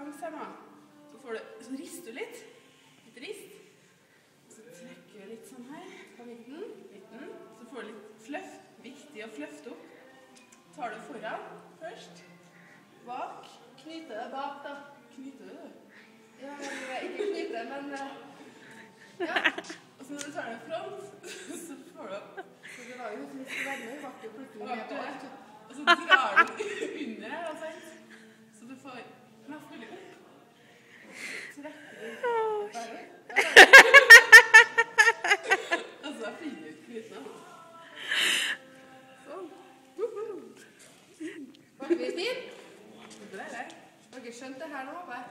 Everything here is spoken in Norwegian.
langs her nå. Så rister du litt. Litt rist. Så trekker du litt sånn her på midten. Så får du litt fløft. Viktig å fløfte opp. Tar du foran først. Bak. Knyte det bak, da. Knyter du det? Ja, ikke knyte, men... Ja. Og så når du tar den front, så får du opp. Så det var jo litt mye venner, det var ikke plutselig med på alt. Og så drar du under her, altså. Så du får mest mulig opp. Trekker du bare. Og så finner du knutene. Sånn. Var det vi stil? Det er det. Har dere skjønt det her nå, håper jeg?